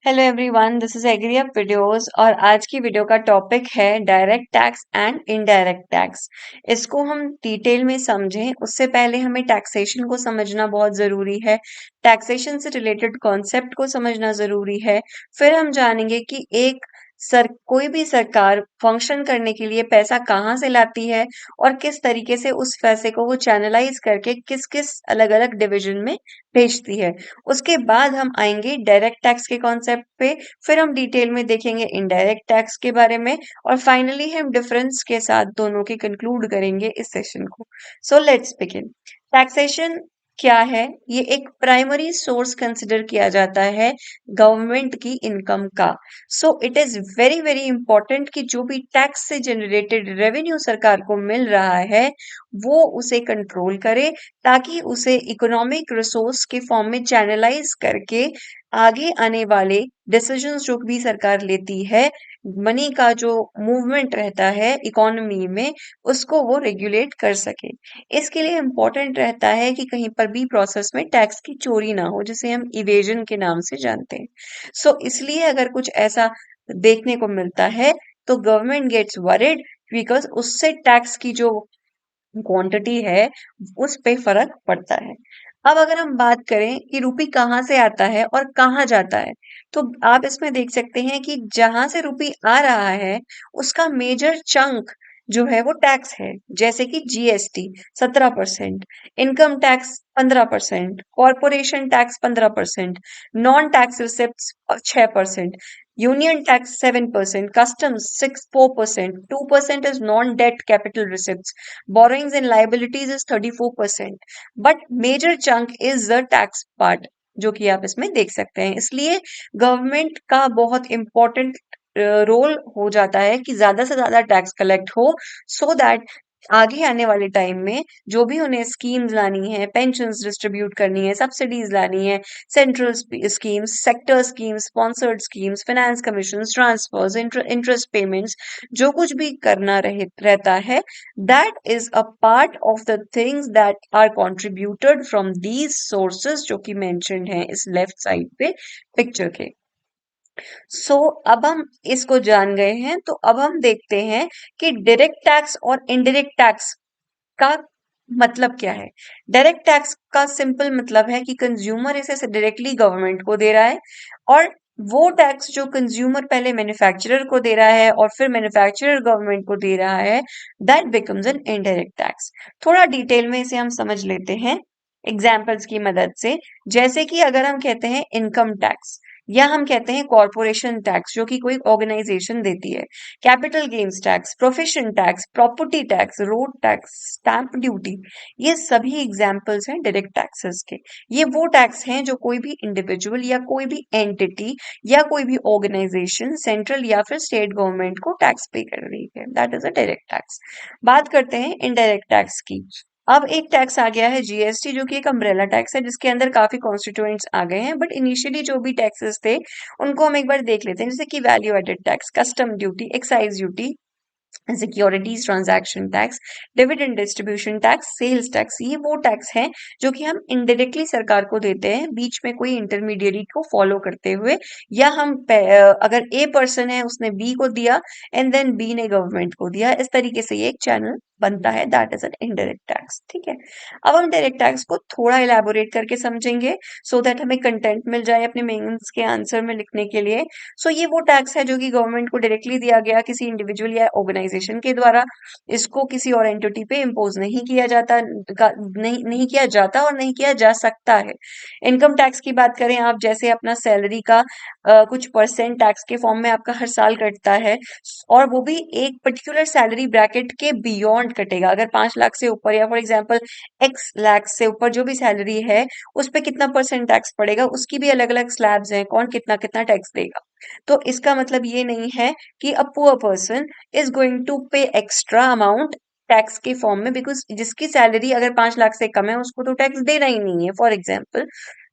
Hello everyone, this is agri up videos और आज की वीडियो का टॉपिक है direct tax and indirect tax. इसको हम डिटेल में समझें उससे पहले हमें टैक्सेशन को समझना बहुत ज़रूरी है। टैक्सेशन से रिलेटेड कॉन्सेप्ट को समझना ज़रूरी है। फिर हम जानेंगे कि कोई भी सरकार फंक्शन करने के लिए पैसा कहाँ से लाती है और किस तरीके से उस पैसे को वो चैनलाइज करके किस किस अलग अलग डिविजन में भेजती है। उसके बाद हम आएंगे डायरेक्ट टैक्स के कॉन्सेप्ट पे। फिर हम डिटेल में देखेंगे इनडायरेक्ट टैक्स के बारे में और फाइनली हम डिफरेंस के साथ दोनों के कंक्लूड करेंगे इस सेशन को। So let's begin. टैक्सेशन क्या है? ये एक प्राइमरी सोर्स कंसिडर किया जाता है गवर्नमेंट की इनकम का। So it is very very important कि जो भी टैक्स से जनरेटेड रेवेन्यू सरकार को मिल रहा है वो उसे कंट्रोल करे, ताकि उसे इकोनॉमिक रिसोर्स के फॉर्म में चैनलाइज करके आगे आने वाले डिसीजंस जो भी सरकार लेती है, मनी का जो मूवमेंट रहता है इकोनॉमी में, उसको वो रेगुलेट कर सके। इसके लिए इम्पोर्टेंट रहता है कि कहीं पर भी प्रोसेस में टैक्स की चोरी ना हो, जिसे हम इवेजन के नाम से जानते हैं। सो इसलिए अगर कुछ ऐसा देखने को मिलता है तो गवर्नमेंट गेट्स वरिड, बिकॉज उससे टैक्स की जो क्वांटिटी है उस पे फर्क पड़ता है। अब अगर हम बात करें कि रुपी कहाँ से आता है और कहाँ जाता है, तो आप इसमें देख सकते हैं कि जहां से रुपी आ रहा है उसका मेजर चंक जो है वो टैक्स है। जैसे कि GST 17%, income tax 15%, corporation tax 15%, non tax receipts 6%, union tax 7%, customs 4%, 2% is non-debt capital receipts, borrowings and liabilities is 34%, but major chunk is the tax part, जो कि आप इसमें देख सकते हैं। इसलिए गवर्नमेंट का बहुत इंपॉर्टेंट रोल हो जाता है कि ज्यादा से ज्यादा टैक्स कलेक्ट हो, सो दैट आगे आने वाले टाइम में जो भी उन्हें स्कीम्स लानी है, पेंशन्स डिस्ट्रीब्यूट करनी है, सब्सिडीज लानी है, central schemes, sector schemes, sponsored schemes, finance commission, transfers, interest payments, जो कुछ भी करना रहता है, that is a part of the things that are contributed from these sources, जो कि मेंशन्ड है इस लेफ्ट साइड पे पिक्चर के। सो अब हम इसको जान गए हैं, तो अब हम देखते हैं कि डायरेक्ट टैक्स और इनडायरेक्ट टैक्स का मतलब क्या है। डायरेक्ट टैक्स का सिंपल मतलब है कि कंज्यूमर इसे डायरेक्टली गवर्नमेंट को दे रहा है, और वो टैक्स जो कंज्यूमर पहले मैन्युफैक्चरर को दे रहा है और फिर मैन्युफैक्चरर गवर्नमेंट को दे रहा है, that becomes an indirect tax. थोड़ा डिटेल में इसे हम समझ लेते हैं एग्जाम्पल्स की मदद से। जैसे कि अगर हम कहते हैं इनकम टैक्स, या हम कहते हैं कॉरपोरेशन टैक्स जो कि कोई ऑर्गेनाइजेशन देती है, capital gains tax, profession tax, property tax, road tax, stamp duty, ये सभी एग्जाम्पल्स हैं डायरेक्ट टैक्सेस के। ये वो टैक्स हैं जो कोई भी इंडिविजुअल या कोई भी एंटिटी या कोई भी ऑर्गेनाइजेशन सेंट्रल या फिर स्टेट गवर्नमेंट को टैक्स पे कर रही है, that is a direct tax. बात करते हैं इनडायरेक्ट टैक्स की। अब एक टैक्स आ गया है जीएसटी, जो कि एक अम्ब्रेला टैक्स है जिसके अंदर काफी कॉन्स्टिट्यूएंट्स आ गए हैं, बट इनिशियली जो भी टैक्सेस थे उनको हम एक बार देख लेते हैं। जैसे कि value added tax, custom duty, excise duty, securities transaction tax, dividend distribution tax, sales tax, ये वो टैक्स हैं जो कि हम इनडायरेक्टली सरकार को देते हैं, बीच में कोई इंटरमीडिएरी को फॉलो करते हुए। या अगर ए पर्सन है उसने बी को दिया एंड देन बी ने गवर्नमेंट को दिया, इस तरीके से ये एक चैनल बनता है, that is an indirect tax. ठीक है, अब हम डायरेक्ट टैक्स को थोड़ा इलेबोरेट करके समझेंगे, सो दैट हमें कंटेंट मिल जाए अपने मेंस के आंसर में लिखने के लिए। सो ये वो टैक्स है जो कि गवर्नमेंट को डायरेक्टली दिया गया किसी इंडिविजुअल या ऑर्गेनाइजेशन के द्वारा। इसको किसी और एंटिटी पे इम्पोज नहीं किया जाता, नहीं किया जाता और नहीं किया जा सकता है। इनकम टैक्स की बात करें आप, जैसे अपना सैलरी का कुछ परसेंट टैक्स के फॉर्म में आपका हर साल कटता है, और वो भी एक पर्टिकुलर सैलरी ब्रैकेट के बियॉन्ड कटेगा। अगर 5 लाख से ऊपर या फॉर एग्जांपल एक्स लाख से ऊपर जो भी सैलरी है, उस पे कितना परसेंट टैक्स पड़ेगा, उसकी भी अलग अलग स्लैब्स हैं, कौन कितना कितना टैक्स देगा। तो इसका मतलब ये नहीं है कि a poor person is going to pay extra amount tax के फॉर्म में, बिकॉज जिसकी सैलरी अगर 5 लाख से कम है उसको तो टैक्स देना ही नहीं है फॉर एग्जाम्पल।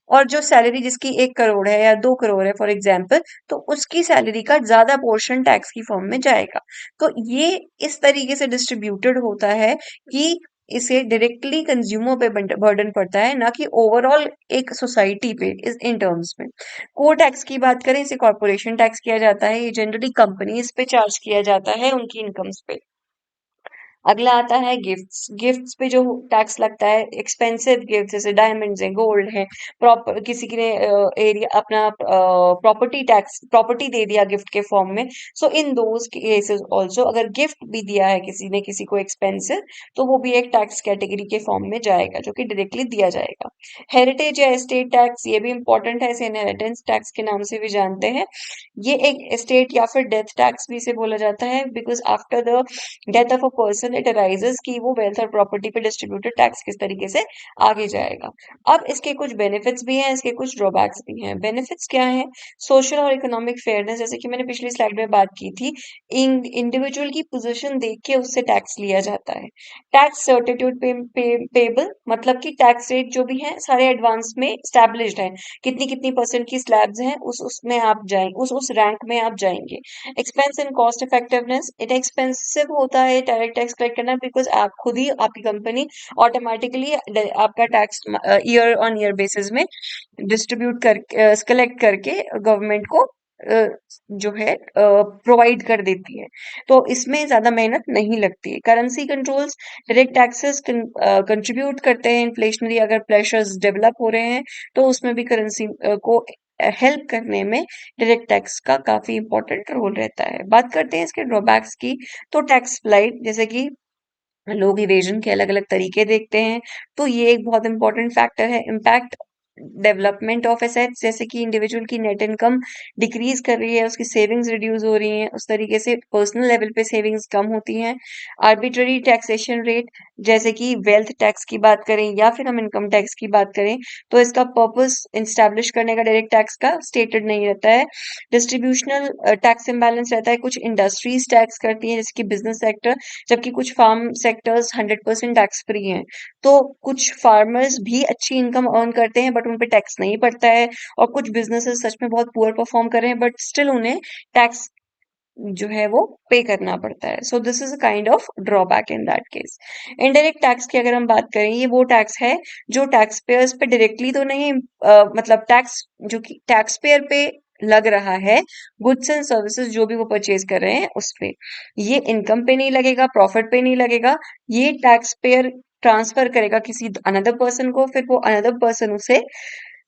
और जो सैलरी जिसकी 1 करोड़ है या 2 करोड़ है फॉर एग्जाम्पल, तो उसकी सैलरी का ज्यादा पोर्शन टैक्स की फॉर्म में जाएगा। तो ये इस तरीके से डिस्ट्रीब्यूटेड होता है कि इसे डायरेक्टली कंज्यूमर पे बर्डन पड़ता है, ना कि ओवरऑल एक सोसाइटी पे इस इन टर्म्स में। को टैक्स की बात करें, इसे कॉर्पोरेशन टैक्स किया जाता है। ये जनरली कंपनीज पे चार्ज किया जाता है उनकी इनकम्स पे। अगला आता है गिफ्ट्स। गिफ्ट्स पे जो टैक्स लगता है, एक्सपेंसिव गिफ्ट जैसे डायमंड्स है, गोल्ड है, प्रॉपर किसी ने एरिया अपना प्रॉपर्टी टैक्स प्रॉपर्टी दे दिया गिफ्ट के फॉर्म में, सो इन दोज केसेस ऑल्सो अगर गिफ्ट भी दिया है किसी ने किसी को एक्सपेंसिव, तो वो भी एक टैक्स कैटेगरी के फॉर्म में जाएगा जो कि डायरेक्टली दिया जाएगा। हेरिटेज या एस्टेट टैक्स, ये भी इंपॉर्टेंट है, इसे इनहेरिटेंस टैक्स के नाम से भी जानते हैं। ये एक एस्टेट या फिर डेथ टैक्स भी इसे बोला जाता है, because after the death of a person it arises कि वो वेल्थ और प्रॉपर्टी पे डिस्ट्रीब्यूटेड टैक्स किस तरीके से आगे जाएगा। अब इसके कुछ बेनिफिट्स भी हैं, इसके कुछ ड्रॉबैक्स भी हैं। बेनिफिट्स क्या हैं? सोशल और इकोनॉमिक फेयरनेस, जैसे कि मैंने पिछली स्लाइड में बात की थी, इंडिविजुअल की पोजीशन देख के उससे टैक्स लिया जाता है। टैक्स सर्टिट्यूड पेबल, मतलब कि टैक्स रेट जो भी है सारे एडवांस में स्टैब्लिश्ड है, कितनी कितनी परसेंट की स्लैब्स हैं, उसमें आप जाएंगे, उस रैंक में आप जाएंगे। Expense and cost effectiveness, it expensive होता है डायरेक्ट टैक्स कलेक्ट करना, बिकॉज आप खुद ही आपकी कंपनी ऑटोमेटिकली आपका tax year on year basis में डिस्ट्रीब्यूट कर कलेक्ट करके गवर्नमेंट को जो है प्रोवाइड कर देती है, तो इसमें ज्यादा मेहनत नहीं लगती है। Currency controls, direct taxes contribute करते हैं इन्फ्लेशनरी अगर प्रेशर्स डेवलप हो रहे हैं, तो उसमें भी करेंसी को हेल्प करने में डायरेक्ट टैक्स का काफी इंपॉर्टेंट रोल रहता है। बात करते हैं इसके ड्रॉबैक्स की, तो टैक्स फ्लाइट, जैसे कि लोग इवेजन के अलग अलग तरीके देखते हैं, तो ये एक बहुत इंपॉर्टेंट फैक्टर है। इम्पैक्ट डेवलपमेंट ऑफ एसेट्स, जैसे कि इंडिविजुअल की नेट इनकम डिक्रीज कर रही है, उसकी सेविंग्स रिड्यूस हो रही हैं, उस तरीके से पर्सनल लेवल पे सेविंग्स कम होती हैं। आर्बिट्ररी टैक्सेशन रेट, जैसे कि वेल्थ टैक्स की बात करें या फिर हम इनकम टैक्स की बात करें, तो इसका पर्पस इंस्टैब्लिश करने का डायरेक्ट टैक्स का स्टेटेड नहीं रहता है। डिस्ट्रीब्यूशनल टैक्स इम्बैलेंस रहता है, कुछ इंडस्ट्रीज टैक्स करती हैं जैसे कि बिजनेस सेक्टर, जबकि कुछ फार्म सेक्टर्स 100% टैक्स फ्री हैं। तो कुछ फार्मर्स भी अच्छी इनकम अर्न करते हैं बट उन पे टैक्स नहीं पड़ता है, और कुछ बिजनेसेस सच में बहुत पुअर परफॉर्म कर रहे हैं बट स्टिल उन्हें टैक्स जो है वो पे करना पड़ता है। So this is a kind of drawback in that case. Indirect tax की अगर हम बात करें, ये वो टैक्स है जो टैक्स पेयर्स पे डायरेक्टली तो नहीं, मतलब टैक्स जो कि टैक्स पेयर पे लग रहा है, गुड्स एंड सर्विसेज जो भी वो परचेज कर रहे हैं उस पे। ये इनकम पे नहीं लगेगा, प्रॉफिट पे नहीं लगेगा, ये टैक्स पेयर ट्रांसफर करेगा किसी अनदर पर्सन को, फिर वो अनदर पर्सन उसे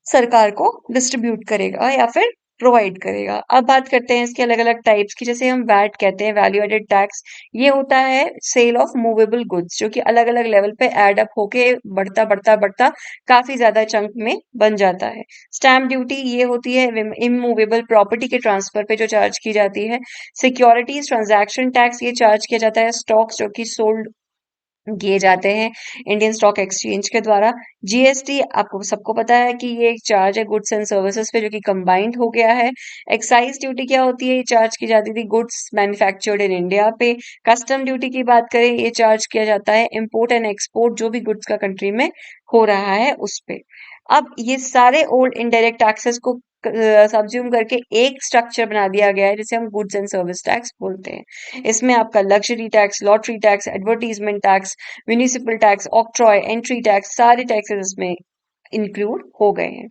सरकार को डिस्ट्रीब्यूट करेगा या फिर प्रोवाइड करेगा। अब बात करते हैं इसके अलग अलग टाइप्स की, जैसे हम वैट कहते हैं, वैल्यू एडेड टैक्स। ये होता है सेल ऑफ मूवेबल गुड्स, जो कि अलग अलग लेवल पे एड अप होके बढ़ता बढ़ता बढ़ता काफी ज्यादा चंक में बन जाता है। स्टैम्प ड्यूटी, ये होती है इमूवेबल प्रॉपर्टी के ट्रांसफर पे जो चार्ज की जाती है। सिक्योरिटीज ट्रांजैक्शन टैक्स, ये चार्ज किया जाता है स्टॉक्स जो कि सोल्ड किए जाते हैं इंडियन स्टॉक एक्सचेंज के द्वारा। जीएसटी आपको सबको पता है कि ये एक चार्ज है गुड्स एंड सर्विसेज पे जो कि कंबाइंड हो गया है। एक्साइज ड्यूटी क्या होती है? ये चार्ज की जाती थी गुड्स मैन्युफैक्चर्ड इन इंडिया पे। कस्टम ड्यूटी की बात करें, ये चार्ज किया जाता है इंपोर्ट एंड एक्सपोर्ट जो भी गुड्स का कंट्री में हो रहा है उस पे। अब ये सारे ओल्ड इनडायरेक्ट टैक्सेस को सब्ज्यूम करके एक स्ट्रक्चर बना दिया गया है जिसे हम गुड्स एंड सर्विस टैक्स बोलते हैं। इसमें आपका luxury tax, lottery tax, advertisement tax, municipal tax, octroi, entry tax, सारे टैक्सेस इसमें इंक्लूड हो गए हैं।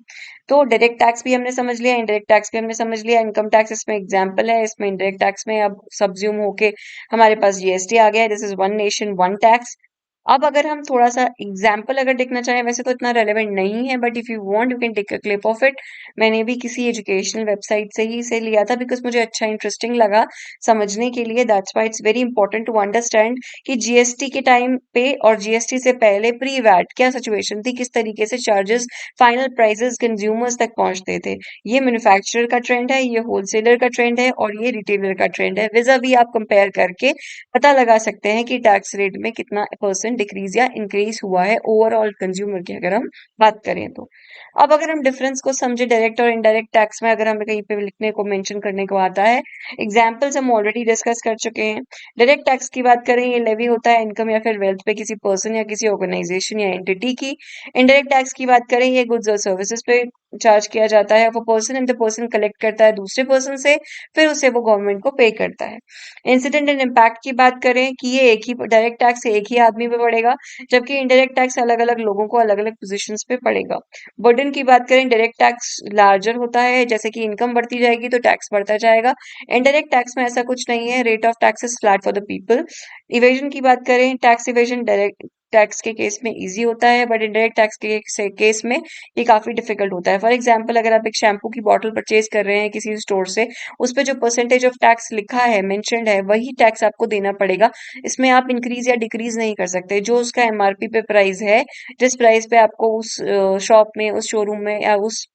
तो डायरेक्ट टैक्स भी हमने समझ लिया, इनडायरेक्ट टैक्स भी हमने समझ लिया। इनकम टैक्स इसमें एग्जांपल है, इसमें इनडायरेक्ट टैक्स में अब सब्ज्यूम होके हमारे पास जीएसटी आ गया है। This is one nation one tax. अब अगर हम थोड़ा सा एग्जाम्पल अगर देखना चाहें, वैसे तो इतना रेलेवेंट नहीं है but if you want you can take a clip of it. मैंने भी किसी एजुकेशनल वेबसाइट से ही इसे लिया था बिकॉज मुझे अच्छा इंटरेस्टिंग लगा समझने के लिए। That's why it's very important to understand कि जीएसटी के टाइम पे और जीएसटी से पहले प्री वैट क्या सिचुएशन थी, किस तरीके से चार्जेस फाइनल प्राइसेस कंज्यूमर्स तक पहुंचते थे। ये मैन्युफैक्चरर का ट्रेंड है, ये होलसेलर का ट्रेंड है और ये रिटेलर का ट्रेंड है। विजा भी आप कंपेयर करके पता लगा सकते हैं कि टैक्स रेट में कितना परसेंट डिक्रीज या इंक्रीज हुआ है ओवरऑल कंज्यूमर की अगर हम बात करें तो। अब अगर हम डिफरेंस को समझे डायरेक्ट और इनडायरेक्ट टैक्स में, अगर हमें कहीं पे लिखने को मेंशन करने को आता है, एग्जांपल्स हम ऑलरेडी डिस्कस कर चुके हैं। डायरेक्ट टैक्स की बात करें, ये लेवी होता है इनकम या फिर वेल्थ पे किसी पर्सन या किसी ऑर्गेनाइजेशन या एंटिटी की। इनडायरेक्ट टैक्स की बात करें, ये गुड्स और सर्विसेज पे चार्ज किया जाता है वो person and the person collect करता है दूसरे पर्सन से, फिर उसे वो गवर्नमेंट को पे करता है। इंसिडेंट एंड इम्पैक्ट की बात करें कि ये एक ही डायरेक्ट टैक्स एक ही आदमी पे पड़ेगा, जबकि इनडायरेक्ट टैक्स अलग अलग लोगों को अलग अलग पोजिशन पे पड़ेगा। बर्डन की बात करें, डायरेक्ट टैक्स लार्जर होता है, जैसे कि इनकम बढ़ती जाएगी तो टैक्स बढ़ता जाएगा। इनडायरेक्ट टैक्स में ऐसा कुछ नहीं है, rate of tax is flat for the people. Evasion की बात करें, टैक्स इवेजन डायरेक्ट टैक्स के केस में इजी होता है, बट इनडायरेक्ट टैक्स के केस में ये काफी डिफिकल्ट होता है। फॉर एग्जाम्पल, अगर आप एक शैम्पू की बॉटल परचेज कर रहे हैं किसी स्टोर से, उस पे जो परसेंटेज ऑफ टैक्स लिखा है, मेंशन्ड है, वही टैक्स आपको देना पड़ेगा। इसमें आप इंक्रीज या डिक्रीज नहीं कर सकते। जो उसका एमआरपी पे प्राइस है, जिस प्राइस पे आपको उस शॉप में, उस शोरूम में या उस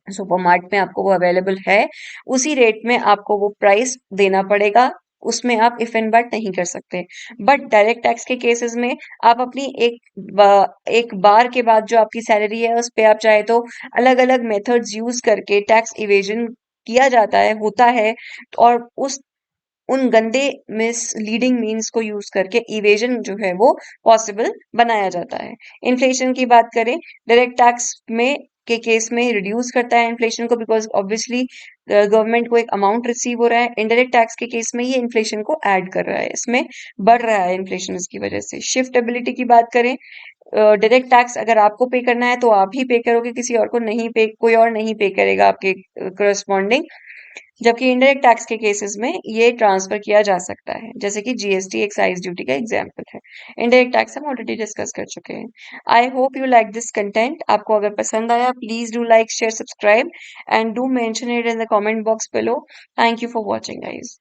सुपरमार्ट में आपको वो अवेलेबल है, उसी रेट में आपको वो प्राइस देना पड़ेगा। उसमें आप इफ एंड बट नहीं कर सकते। बट डायरेक्ट टैक्स के केसेस में आप अपनी एक बार के बाद जो आपकी सैलरी है उस पे आप चाहे तो अलग अलग मेथड्स यूज करके टैक्स इवेजन किया जाता है, होता है। और उन गंदे मिसलीडिंग मीन्स को यूज करके इवेजन जो है वो पॉसिबल बनाया जाता है। इन्फ्लेशन की बात करें, डायरेक्ट टैक्स में के केस में रिड्यूस करता है इन्फ्लेशन को, बिकॉज ऑब्वियसली गवर्नमेंट को एक अमाउंट रिसीव हो रहा है। इनडायरेक्ट टैक्स के केस में ये इन्फ्लेशन को ऐड कर रहा है, इसमें बढ़ रहा है इन्फ्लेशन इसकी वजह से। शिफ्ट एबिलिटी की बात करें, डायरेक्ट टैक्स अगर आपको पे करना है तो आप ही पे करोगे, किसी और को नहीं पे, कोई और नहीं पे करेगा आपके करस्पॉन्डिंग। जबकि इनडायरेक्ट टैक्स के केसेस में ये ट्रांसफर किया जा सकता है, जैसे कि जीएसटी एक्साइज ड्यूटी का एग्जांपल है। इनडायरेक्ट टैक्स हम ऑलरेडी डिस्कस कर चुके हैं। I hope you like this content. आपको अगर पसंद आया, please do like, share, subscribe and do mention it in the comment box below. Thank you for watching guys.